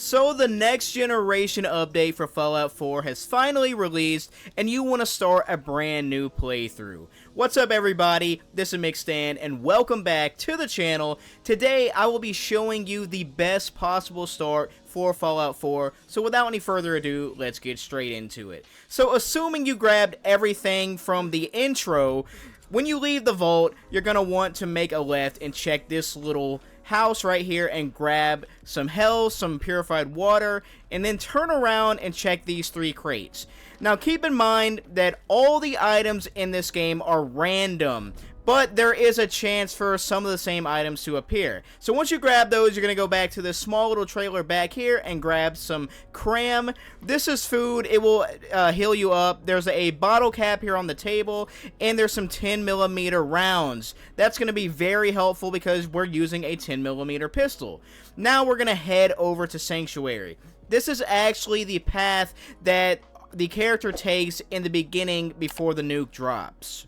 So the next generation update for Fallout 4 has finally released, and you want to start a brand new playthrough. What's up everybody, this is Mixstan, and welcome back to the channel. Today I will be showing you the best possible start for Fallout 4, so without any further ado, let's get straight into it. So assuming you grabbed everything from the intro, when you leave the vault, you're going to want to make a left and check this little house right here and grab some health, some purified water, and then turn around and check these 3 crates. Now keep in mind that all the items in this game are random, but there is a chance for some of the same items to appear. So once you grab those, you're going to go back to this small little trailer back here and grab some cram. This is food. It will heal you up. There's a bottle cap here on the table, and there's some 10mm rounds. That's going to be very helpful because we're using a 10mm pistol. Now we're going to head over to Sanctuary. This is actually the path that the character takes in the beginning before the nuke drops.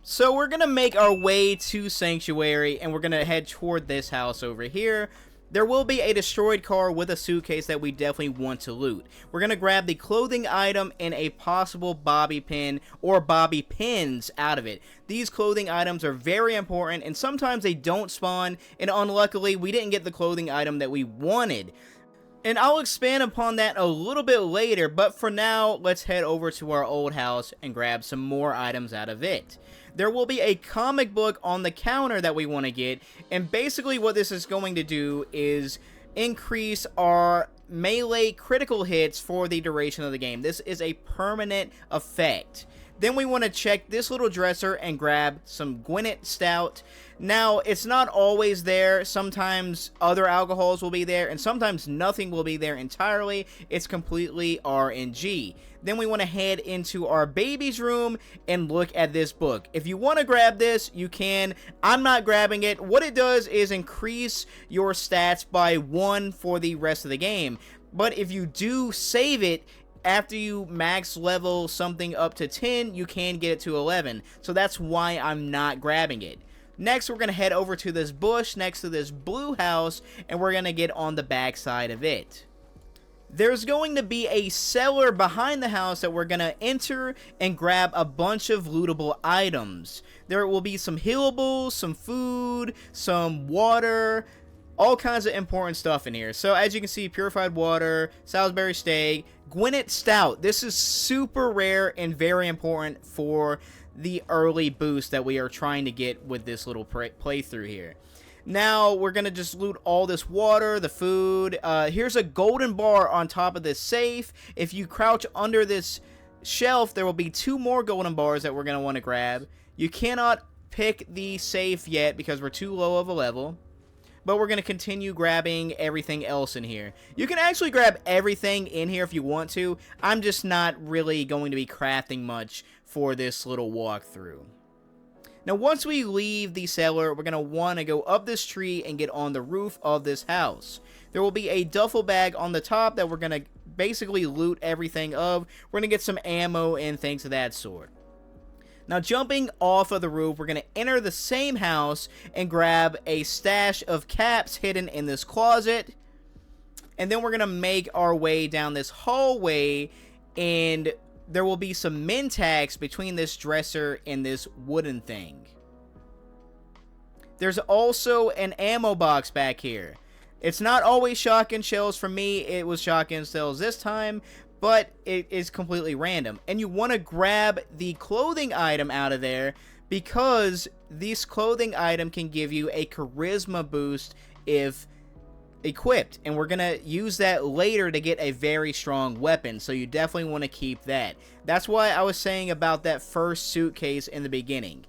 So we're going to make our way to Sanctuary, and we're going to head toward this house over here. There will be a destroyed car with a suitcase that we definitely want to loot. We're going to grab the clothing item and a possible bobby pin or bobby pins out of it. These clothing items are very important, and sometimes they don't spawn, and unluckily we didn't get the clothing item that we wanted. And I'll expand upon that a little bit later, but for now, let's head over to our old house and grab some more items out of it. There will be a comic book on the counter that we want to get, and basically what this is going to do is increase our melee critical hits for the duration of the game. This is a permanent effect. Then we want to check this little dresser and grab some Gwinnett Stout. Now, it's not always there. Sometimes other alcohols will be there, and sometimes nothing will be there entirely. It's completely RNG. Then we want to head into our baby's room and look at this book. If you want to grab this, you can. I'm not grabbing it. What it does is increase your stats by 1 for the rest of the game. But if you do save it, after you max level something up to 10, you can get it to 11. So that's why I'm not grabbing it. Next, we're going to head over to this bush next to this blue house, and we're going to get on the back side of it. There's going to be a cellar behind the house that we're going to enter and grab a bunch of lootable items. There will be some healables, some food, some water, all kinds of important stuff in here. So as you can see, purified water, Salisbury steak, Gwinnett Stout. This is super rare and very important for the early boost that we are trying to get with this little playthrough here. Now we're going to just loot all this water, the food. Here's a golden bar on top of this safe. If you crouch under this shelf, there will be 2 more golden bars that we're going to want to grab. You cannot pick the safe yet because we're too low of a level, but we're going to continue grabbing everything else in here. You can actually grab everything in here if you want to. I'm just not really going to be crafting much for this little walkthrough. Now once we leave the cellar, we're going to want to go up this tree and get on the roof of this house. There will be a duffel bag on the top that we're going to basically loot everything of. We're going to get some ammo and things of that sort. Now jumping off of the roof, we're going to enter the same house and grab a stash of caps hidden in this closet. And then we're going to make our way down this hallway, and there will be some Mentats between this dresser and this wooden thing. There's also an ammo box back here. It's not always shotgun shells for me. It was shotgun shells this time, but it is completely random. And you want to grab the clothing item out of there because this clothing item can give you a charisma boost if equipped, and we're gonna use that later to get a very strong weapon, so you definitely want to keep that. That's why I was saying about that first suitcase in the beginning.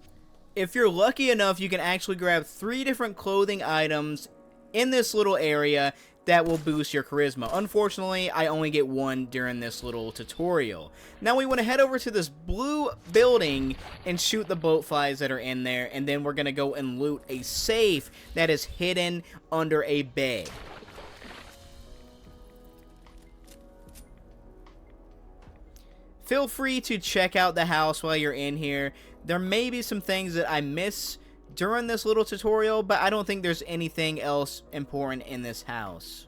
If you're lucky enough, you can actually grab 3 different clothing items in this little area that will boost your charisma. Unfortunately, I only get 1 during this little tutorial. Now we want to head over to this blue building and shoot the boat flies that are in there, and then we're going to go and loot a safe that is hidden under a bed. Feel free to check out the house while you're in here. There may be some things that I miss during this little tutorial, but I don't think there's anything else important in this house.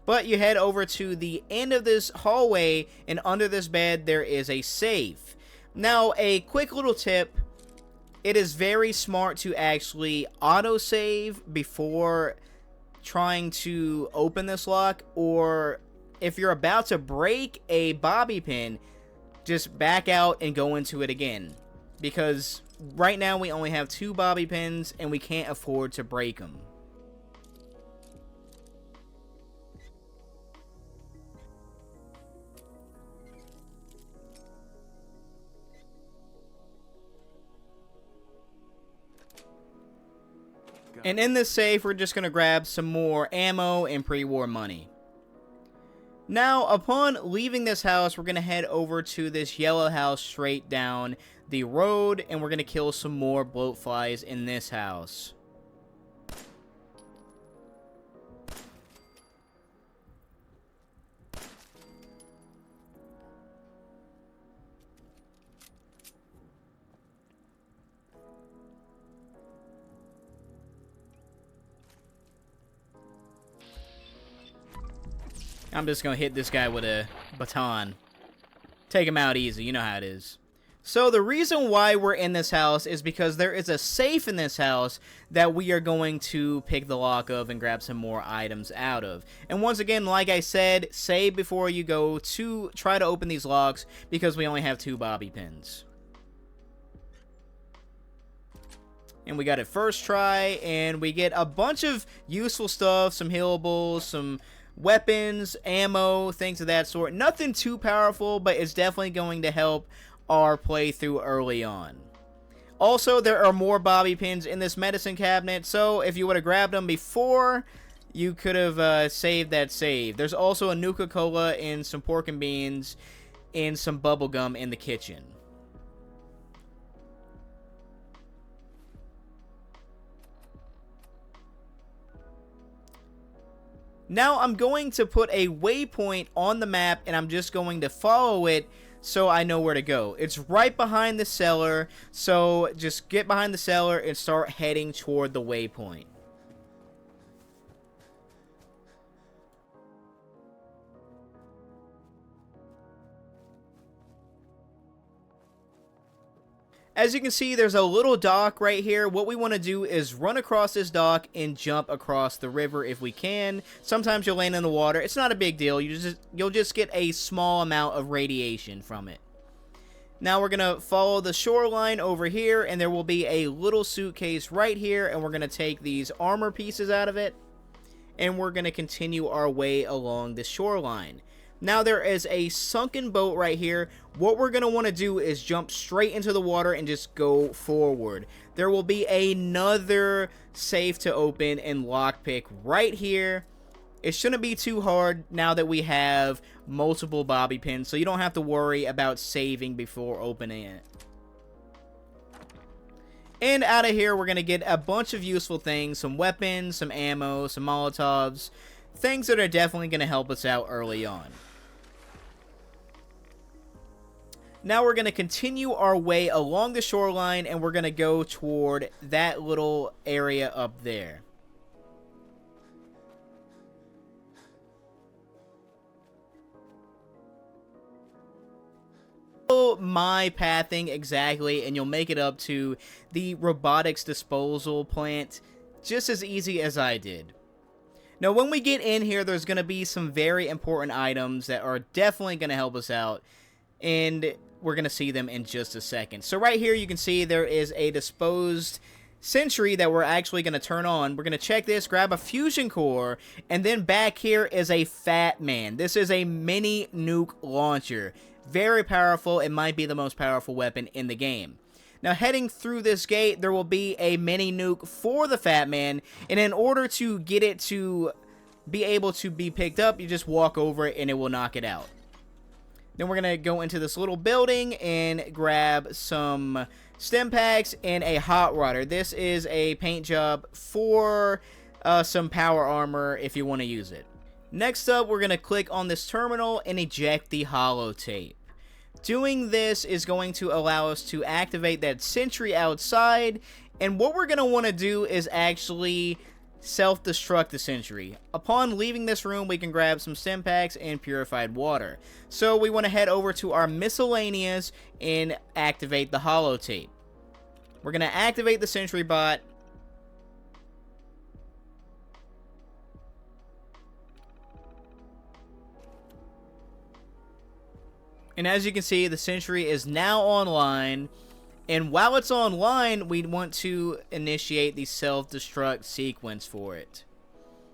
But you head over to the end of this hallway, and under this bed there is a safe. Now, a quick little tip. It is very smart to actually autosave before trying to open this lock, or if you're about to break a bobby pin, just back out and go into it again. Because right now we only have 2 bobby pins and we can't afford to break them. And in this safe, we're just going to grab some more ammo and pre-war money. Now, upon leaving this house, we're going to head over to this yellow house straight down the road, and we're going to kill some more bloatflies in this house. I'm just going to hit this guy with a baton. Take him out easy. You know how it is. So the reason why we're in this house is because there is a safe in this house that we are going to pick the lock of and grab some more items out of. And once again, like I said, save before you go to try to open these locks because we only have 2 bobby pins. And we got it first try, and we get a bunch of useful stuff, some healables, some weapons, ammo, things of that sort. Nothing too powerful, but it's definitely going to help our playthrough early on. Also, there are more bobby pins in this medicine cabinet, so if you would have grabbed them before, you could have saved that save. There's also a Nuka-Cola and some pork and beans and some bubble gum in the kitchen. Now I'm going to put a waypoint on the map, and I'm just going to follow it so I know where to go. It's right behind the cellar, so just get behind the cellar and start heading toward the waypoint. As you can see, there's a little dock right here. What we want to do is run across this dock and jump across the river if we can. Sometimes you'll land in the water. It's not a big deal. You'll just get a small amount of radiation from it. Now we're going to follow the shoreline over here, and there will be a little suitcase right here, and we're going to take these armor pieces out of it, and we're going to continue our way along the shoreline. Now there is a sunken boat right here. What we're going to want to do is jump straight into the water and just go forward. There will be another safe to open and lockpick right here. It shouldn't be too hard now that we have multiple bobby pins, so you don't have to worry about saving before opening it. And out of here, we're going to get a bunch of useful things, some weapons, some ammo, some Molotovs, things that are definitely going to help us out early on. Now we're going to continue our way along the shoreline, and we're going to go toward that little area up there. Follow my pathing exactly, and you'll make it up to the robotics disposal plant just as easy as I did. Now, when we get in here, there's going to be some very important items that are definitely going to help us out, and we're going to see them in just a second. So right here, you can see there is a disposed sentry that we're actually going to turn on. We're going to check this, grab a fusion core, and then back here is a Fat Man. This is a mini nuke launcher. Very powerful. It might be the most powerful weapon in the game. Now, heading through this gate, there will be a mini nuke for the Fat Man, and in order to get it to be able to be picked up, you just walk over it and it will knock it out. Then we're going to go into this little building and grab some stim packs and a hot rodder. This is a paint job for some power armor if you want to use it. Next up, we're going to click on this terminal and eject the holotape. Doing this is going to allow us to activate that sentry outside, and what we're going to want to do is actually self-destruct the sentry. Upon leaving this room, we can grab some stim packs and purified water. So we want to head over to our miscellaneous and activate the holotape. We're going to activate the sentry bot. And as you can see, the sentry is now online. And while it's online, we want to initiate the self-destruct sequence for it.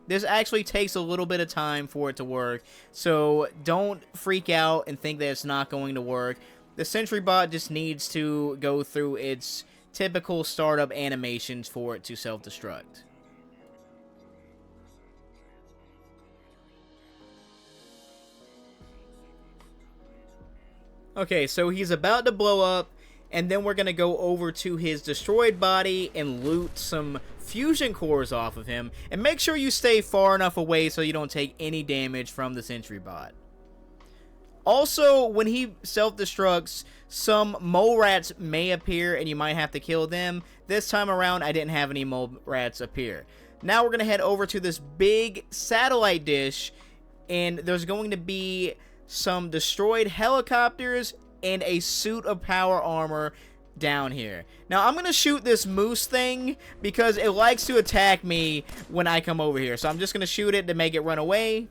This actually takes a little bit of time for it to work, so don't freak out and think that it's not going to work. The sentry bot just needs to go through its typical startup animations for it to self-destruct. Okay, so he's about to blow up, and then we're going to go over to his destroyed body and loot some fusion cores off of him. And make sure you stay far enough away so you don't take any damage from the sentry bot. Also, when he self-destructs, some mole rats may appear and you might have to kill them. This time around, I didn't have any mole rats appear. Now we're going to head over to this big satellite dish, and there's going to be some destroyed helicopters and a suit of power armor down here. Now I'm gonna shoot this moose thing because it likes to attack me when I come over here, so I'm just gonna shoot it to make it run away.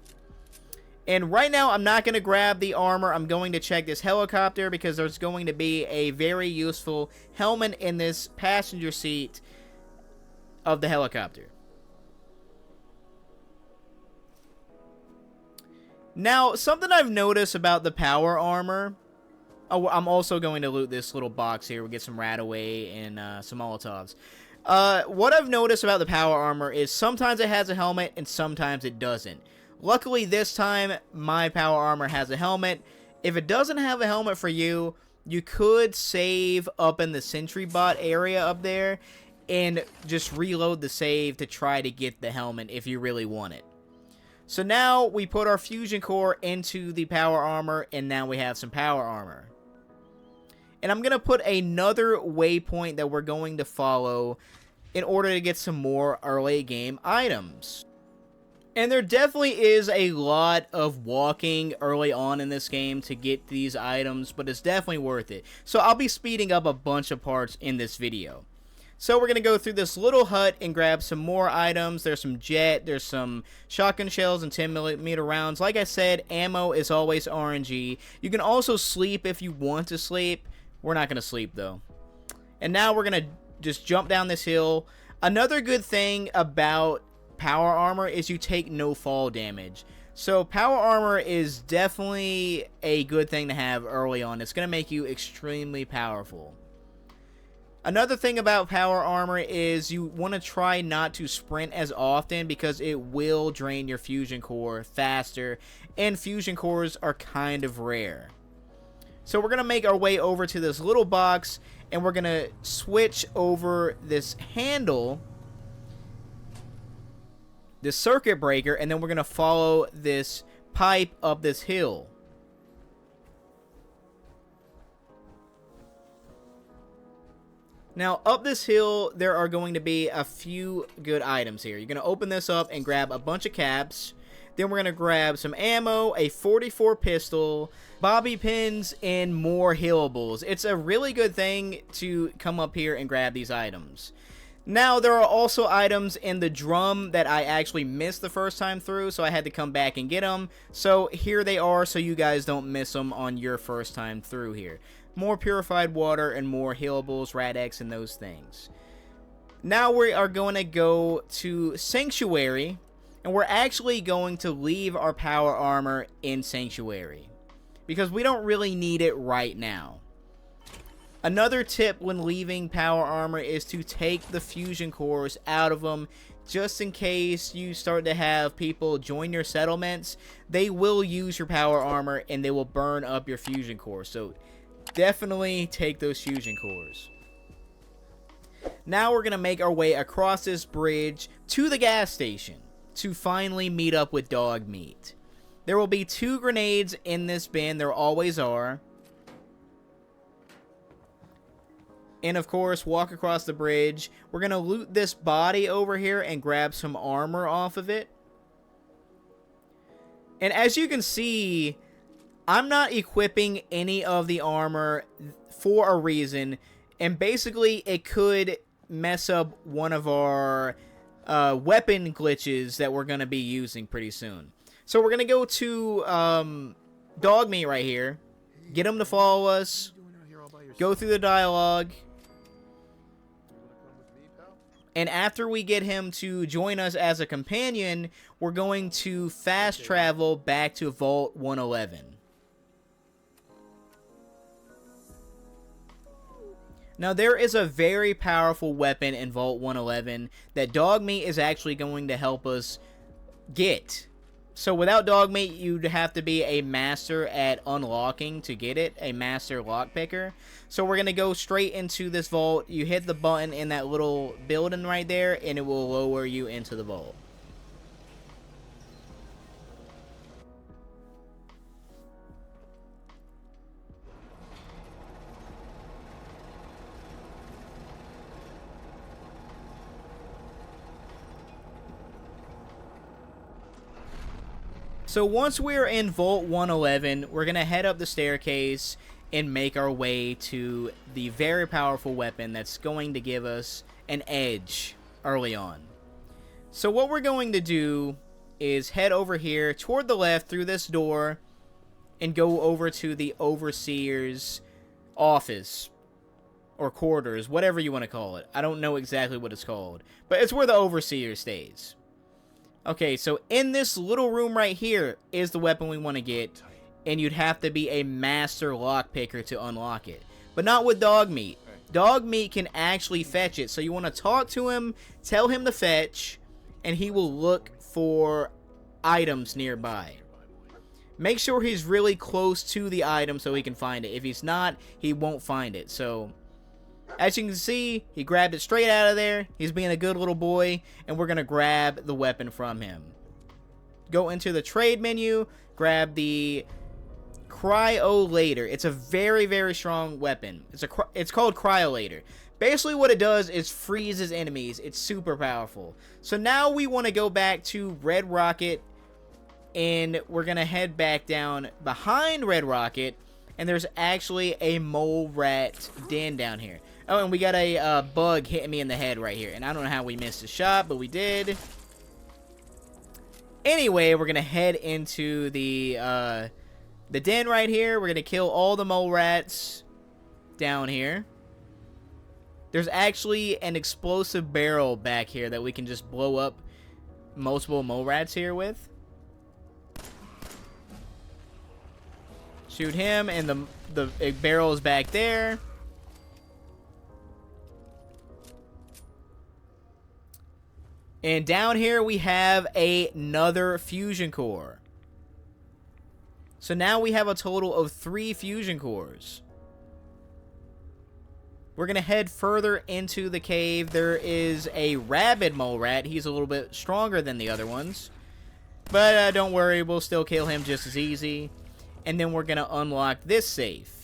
And right now I'm not gonna grab the armor. I'm going to check this helicopter because there's going to be a very useful helmet in this passenger seat of the helicopter. Now, something I've noticed about the power armor... Oh, I'm also going to loot this little box here. We'll get some Radaway and some Molotovs. What I've noticed about the power armor is sometimes it has a helmet and sometimes it doesn't. Luckily, this time, my power armor has a helmet. If it doesn't have a helmet for you, you could save up in the sentry bot area up there and just reload the save to try to get the helmet if you really want it. So now we put our fusion core into the power armor, and now we have some power armor. And I'm going to put another waypoint that we're going to follow in order to get some more early game items. And there definitely is a lot of walking early on in this game to get these items, but it's definitely worth it. So I'll be speeding up a bunch of parts in this video. So we're going to go through this little hut and grab some more items. There's some jet, there's some shotgun shells and 10mm rounds. Like I said, ammo is always RNG. You can also sleep if you want to sleep. We're not going to sleep though. And now we're going to just jump down this hill. Another good thing about power armor is you take no fall damage. So power armor is definitely a good thing to have early on. It's going to make you extremely powerful. Another thing about power armor is you want to try not to sprint as often because it will drain your fusion core faster, and fusion cores are kind of rare. So we're going to make our way over to this little box, and we're going to switch over this handle, this circuit breaker, and then we're going to follow this pipe up this hill. Now, up this hill, there are going to be a few good items here. You're going to open this up and grab a bunch of caps. Then we're going to grab some ammo, a 44 pistol, bobby pins, and more healables. It's a really good thing to come up here and grab these items. Now, there are also items in the drum that I actually missed the first time through, so I had to come back and get them. So here they are, so you guys don't miss them on your first time through here. More purified water and more healables, Radex, and those things. Now we are going to go to Sanctuary, and we're actually going to leave our power armor in Sanctuary because we don't really need it right now. Another tip when leaving power armor is to take the fusion cores out of them just in case you start to have people join your settlements. They will use your power armor and they will burn up your fusion core. So definitely take those fusion cores. Now we're going to make our way across this bridge to the gas station to finally meet up with Dogmeat. There will be 2 grenades in this bin. There always are. And of course, walk across the bridge. We're going to loot this body over here and grab some armor off of it. And as you can see, I'm not equipping any of the armor for a reason. And basically, it could mess up one of our weapon glitches that we're going to be using pretty soon. So we're going to go to Dogmeat right here. Get him to follow us. Go through the dialogue. And after we get him to join us as a companion, we're going to fast travel back to Vault 111. Now, there is a very powerful weapon in Vault 111 that Dogmeat is actually going to help us get. So without Dogmeat, you'd have to be a master at unlocking to get it, a master lockpicker. So we're going to go straight into this vault. You hit the button in that little building right there, and it will lower you into the vault. So once we're in Vault 111, we're going to head up the staircase and make our way to the very powerful weapon that's going to give us an edge early on. So what we're going to do is head over here toward the left through this door and go over to the Overseer's office or quarters, whatever you want to call it. I don't know exactly what it's called, but it's where the Overseer stays. Okay, so in this little room right here is the weapon we want to get, and you'd have to be a master lockpicker to unlock it. But not with Dogmeat. Dogmeat can actually fetch it, so you want to talk to him, tell him to fetch, and he will look for items nearby. Make sure he's really close to the item so he can find it. If he's not, he won't find it. So, as you can see, he grabbed it straight out of there. He's being a good little boy, and we're going to grab the weapon from him. Go into the trade menu, grab the Cryolator. It's a very, very strong weapon. It's called Cryolator. Basically what it does is freezes enemies. It's super powerful. So now we want to go back to Red Rocket, and we're going to head back down behind Red Rocket, and there's actually a mole rat den down here. Oh, and we got a bug hitting me in the head right here. And I don't know how we missed a shot, but we did. Anyway, we're going to head into the den right here. We're going to kill all the mole rats down here. There's actually an explosive barrel back here that we can just blow up multiple mole rats here with. Shoot him, and the barrel is back there. And down here we have another fusion core. So now we have a total of 3 fusion cores. We're going to head further into the cave. There is a rabid mole rat. He's a little bit stronger than the other ones. But don't worry, we'll still kill him just as easy. And then we're going to unlock this safe.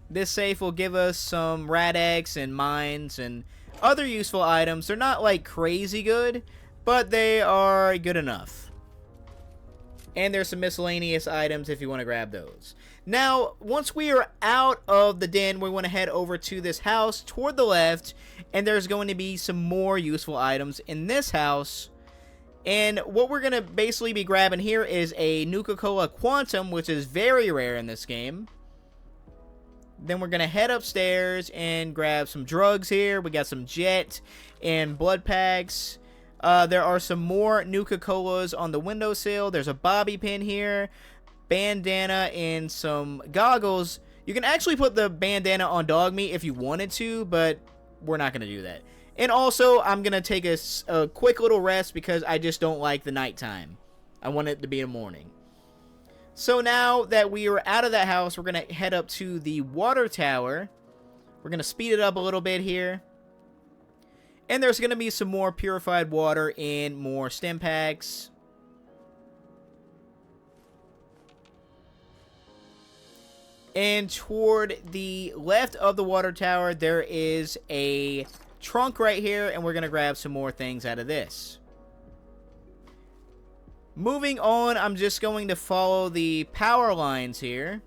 This safe will give us some rat eggs and mines and other useful items. They're not like crazy good, but they are good enough. And there's some miscellaneous items if you want to grab those. Now, once we are out of the den, we want to head over to this house toward the left, and there's going to be some more useful items in this house. And what we're going to basically be grabbing here is a Nuka-Cola Quantum, which is very rare in this game. Then we're going to head upstairs and grab some drugs here. We got some jet and blood packs. There are some more Nuka-Colas on the windowsill. There's a bobby pin here, bandana, and some goggles. You can actually put the bandana on Dogmeat if you wanted to, but we're not going to do that. And also, I'm going to take a quick little rest because I just don't like the nighttime. I want it to be in the morning. So now that we are out of that house, we're going to head up to the water tower. We're going to speed it up a little bit here. And there's going to be some more purified water and more stim packs. And toward the left of the water tower, there is a trunk right here, and we're going to grab some more things out of this. Moving on, I'm just going to follow the power lines here.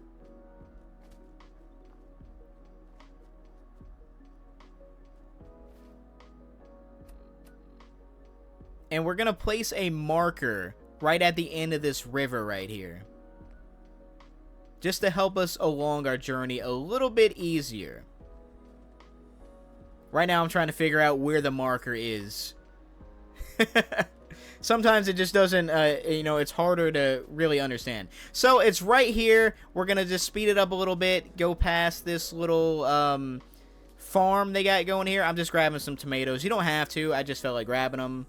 And we're going to place a marker right at the end of this river right here, just to help us along our journey a little bit easier. Right now I'm trying to figure out where the marker is. Sometimes it just doesn't, you know, it's harder to really understand. So it's right here. We're going to just speed it up a little bit, go past this little farm they got going here. I'm just grabbing some tomatoes. You don't have to. I just felt like grabbing them.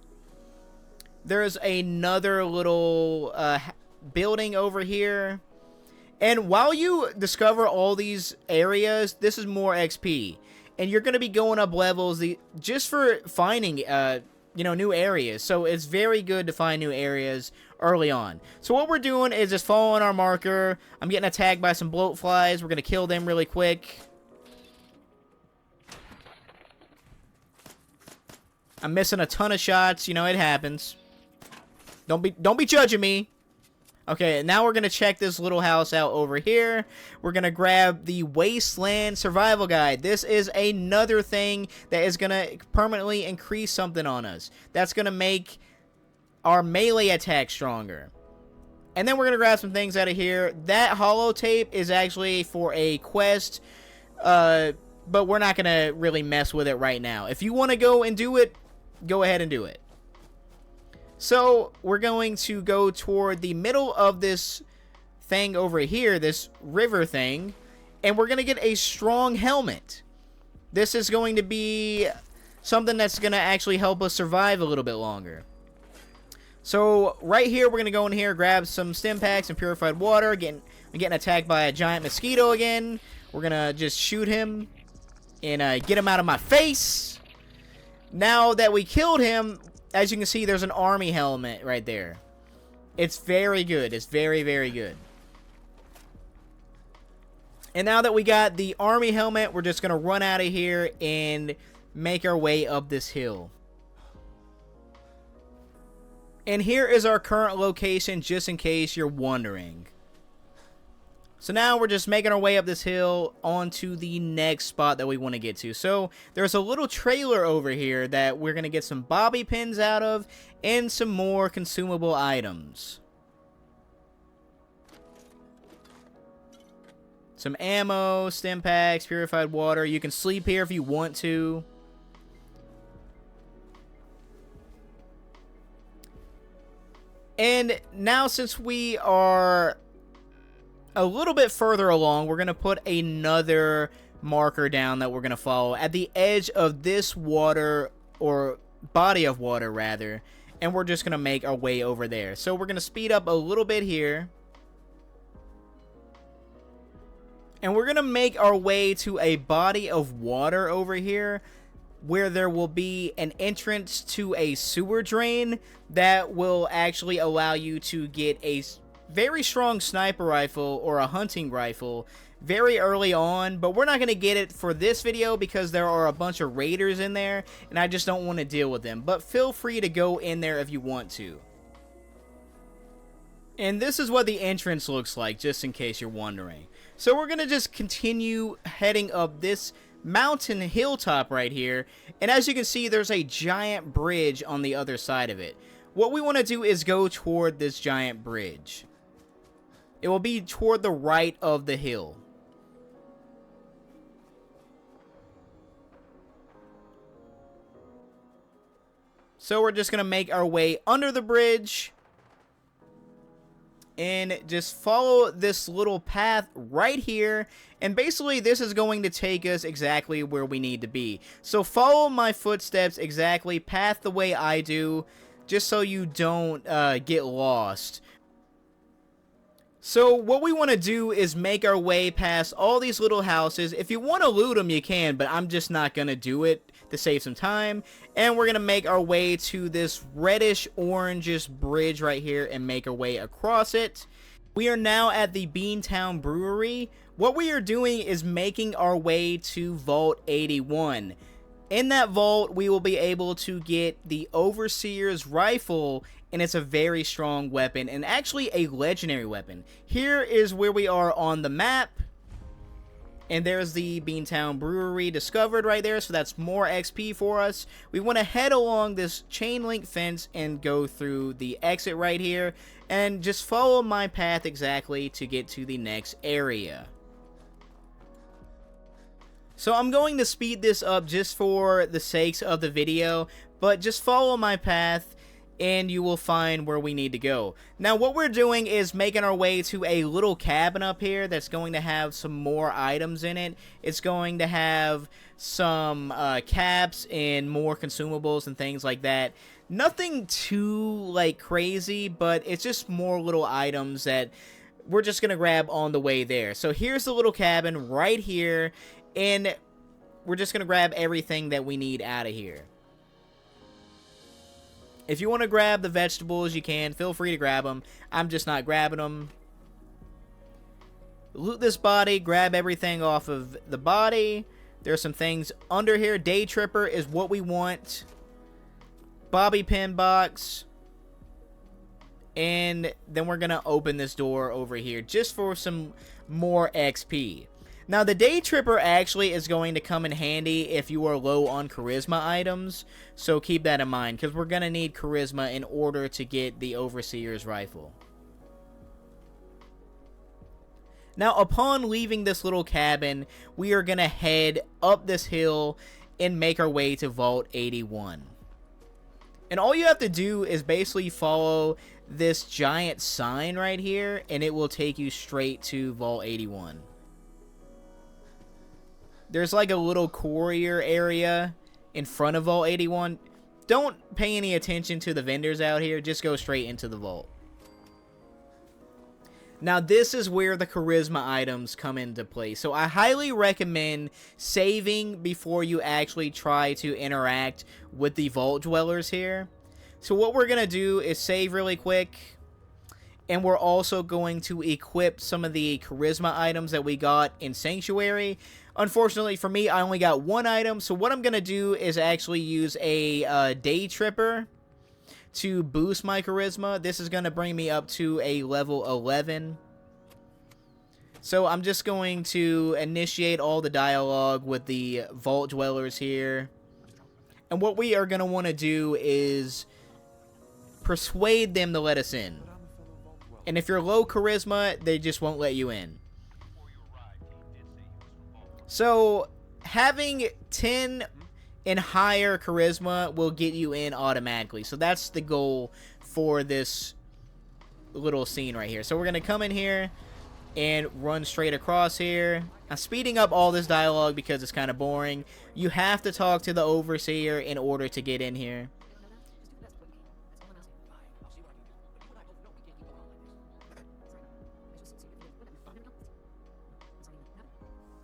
There's another little building over here. And while you discover all these areas, this is more XP. And you're going to be going up levels just for finding, you know, new areas. So it's very good to find new areas early on. So what we're doing is just following our marker. I'm getting attacked by some bloat flies. We're going to kill them really quick. I'm missing a ton of shots. You know, it happens. Don't be judging me. Okay, now we're going to check this little house out over here. We're going to grab the Wasteland Survival Guide. This is another thing that is going to permanently increase something on us. That's going to make our melee attack stronger. And then we're going to grab some things out of here. That holotape is actually for a quest, but we're not going to really mess with it right now. If you want to go and do it, go ahead and do it. So, we're going to go toward the middle of this thing over here, this river thing, and we're going to get a strong helmet. This is going to be something that's going to actually help us survive a little bit longer. So, right here, we're going to go in here, grab some stim packs and purified water. I'm getting attacked by a giant mosquito again. We're going to just shoot him and get him out of my face. Now that we killed him, as you can see, there's an army helmet right there. It's very good. It's very, very good. And now that we got the army helmet, we're just going to run out of here and make our way up this hill. And here is our current location, just in case you're wondering. So now we're just making our way up this hill onto the next spot that we want to get to. So there's a little trailer over here that we're going to get some bobby pins out of and some more consumable items. Some ammo, stim packs, purified water. You can sleep here if you want to. And now since we are a little bit further along, we're going to put another marker down that we're going to follow at the edge of this water, or body of water rather, and we're just going to make our way over there. So we're going to speed up a little bit here, and we're going to make our way to a body of water over here where there will be an entrance to a sewer drain that will actually allow you to get a very strong sniper rifle or a hunting rifle very early on, but we're not going to get it for this video because there are a bunch of raiders in there and I just don't want to deal with them. But feel free to go in there if you want to. And this is what the entrance looks like, just in case you're wondering. So we're going to just continue heading up this mountain hilltop right here, and as you can see, there's a giant bridge on the other side of it. What we want to do is go toward this giant bridge. It will be toward the right of the hill. So we're just going to make our way under the bridge and just follow this little path right here. And basically this is going to take us exactly where we need to be. So follow my footsteps exactly, path the way I do, just so you don't get lost. So what we want to do is make our way past all these little houses. If you want to loot them, you can, but I'm just not going to do it to save some time. And we're going to make our way to this reddish-orangish bridge right here and make our way across it. We are now at the Beantown Brewery, What we are doing is making our way to Vault 81. In that vault, we will be able to get the Overseer's Rifle, and it's a very strong weapon, and actually a legendary weapon. Here is where we are on the map, and there's the Beantown Brewery discovered right there, so that's more XP for us. We want to head along this chain link fence and go through the exit right here, and just follow my path exactly to get to the next area. So I'm going to speed this up just for the sakes of the video, but just follow my path and you will find where we need to go. Now what we're doing is making our way to a little cabin up here that's going to have some more items in it. It's going to have some caps and more consumables and things like that. Nothing too like crazy, but it's just more little items that we're just gonna grab on the way there. So here's the little cabin right here, and we're just gonna grab everything that we need out of here. If you want to grab the vegetables, you can. Feel free to grab them. I'm just not grabbing them. Loot this body. Grab everything off of the body. There's some things under here. Day Tripper is what we want. Bobby pin box. And then we're going to open this door over here just for some more XP. Now, the Day Tripper actually is going to come in handy if you are low on Charisma items, so keep that in mind, because we're going to need Charisma in order to get the Overseer's Rifle. Now, upon leaving this little cabin, we are going to head up this hill and make our way to Vault 81. And all you have to do is basically follow this giant sign right here, and it will take you straight to Vault 81. There's like a little courier area in front of Vault 81. Don't pay any attention to the vendors out here. Just go straight into the vault. Now, this is where the charisma items come into play. So I highly recommend saving before you actually try to interact with the vault dwellers here. So what we're going to do is save really quick. And we're also going to equip some of the charisma items that we got in Sanctuary. Unfortunately for me, I only got one item. So what I'm going to do is actually use a Day Tripper to boost my charisma. This is going to bring me up to a level 11. So I'm just going to initiate all the dialogue with the vault dwellers here. And what we are going to want to do is persuade them to let us in. And if you're low charisma, they just won't let you in. So having 10 and higher charisma will get you in automatically. So that's the goal for this little scene right here. So we're going to come in here and run straight across here. I'm speeding up all this dialogue because it's kind of boring. You have to talk to the Overseer in order to get in here.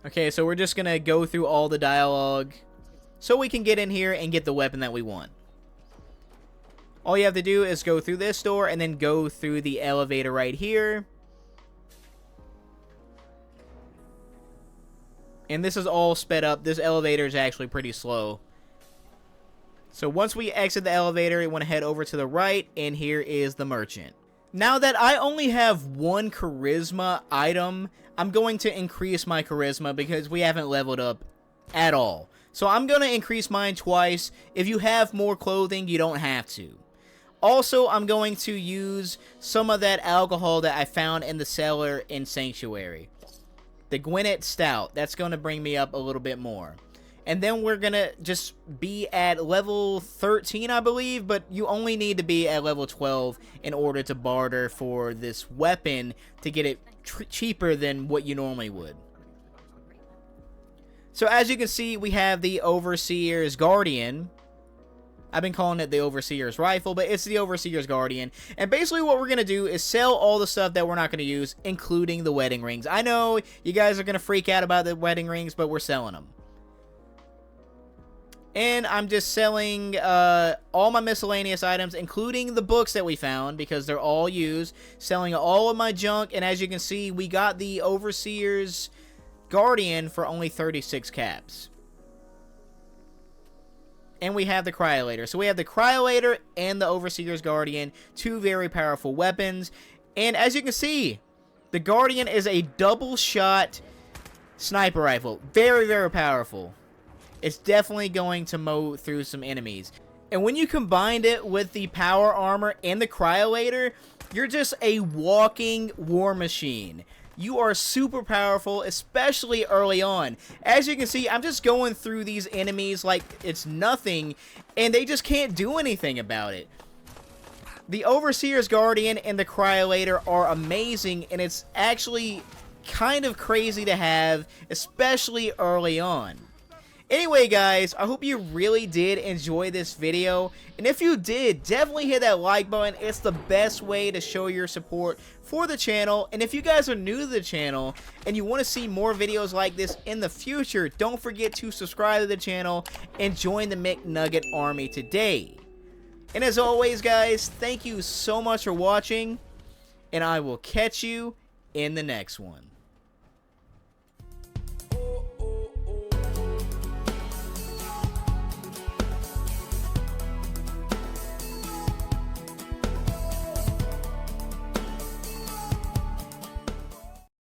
Okay, so we're just going to go through all the dialogue so we can get in here and get the weapon that we want. All you have to do is go through this door and then go through the elevator right here. And this is all sped up. This elevator is actually pretty slow. So once we exit the elevator, we want to head over to the right, and here is the merchant. Now that I only have one charisma item, I'm going to increase my charisma because we haven't leveled up at all. So I'm going to increase mine twice. If you have more clothing, you don't have to. Also, I'm going to use some of that alcohol that I found in the cellar in Sanctuary. The Gwinnett Stout. That's going to bring me up a little bit more. And then we're going to just be at level 13, I believe. But you only need to be at level 12 in order to barter for this weapon to get it cheaper than what you normally would. So as you can see, we have the Overseer's Guardian. I've been calling it the Overseer's Rifle, but it's the Overseer's Guardian. And basically what we're going to do is sell all the stuff that we're not going to use, including the wedding rings. I know you guys are going to freak out about the wedding rings, but we're selling them. And I'm just selling all my miscellaneous items, including the books that we found, because they're all used. Selling all of my junk, and as you can see, we got the Overseer's Guardian for only 36 caps. And we have the Cryolator. So we have the Cryolator and the Overseer's Guardian. Two very powerful weapons. And as you can see, the Guardian is a double-shot sniper rifle. Very, very powerful. It's definitely going to mow through some enemies. And when you combine it with the power armor and the Cryolator, you're just a walking war machine. You are super powerful, especially early on. As you can see, I'm just going through these enemies like it's nothing, and they just can't do anything about it. The Overseer's Guardian and the Cryolator are amazing, and it's actually kind of crazy to have, especially early on. Anyway, guys, I hope you really did enjoy this video, and if you did, definitely hit that like button. It's the best way to show your support for the channel, and if you guys are new to the channel and you want to see more videos like this in the future, don't forget to subscribe to the channel and join the McNugget Army today. And as always, guys, thank you so much for watching, and I will catch you in the next one.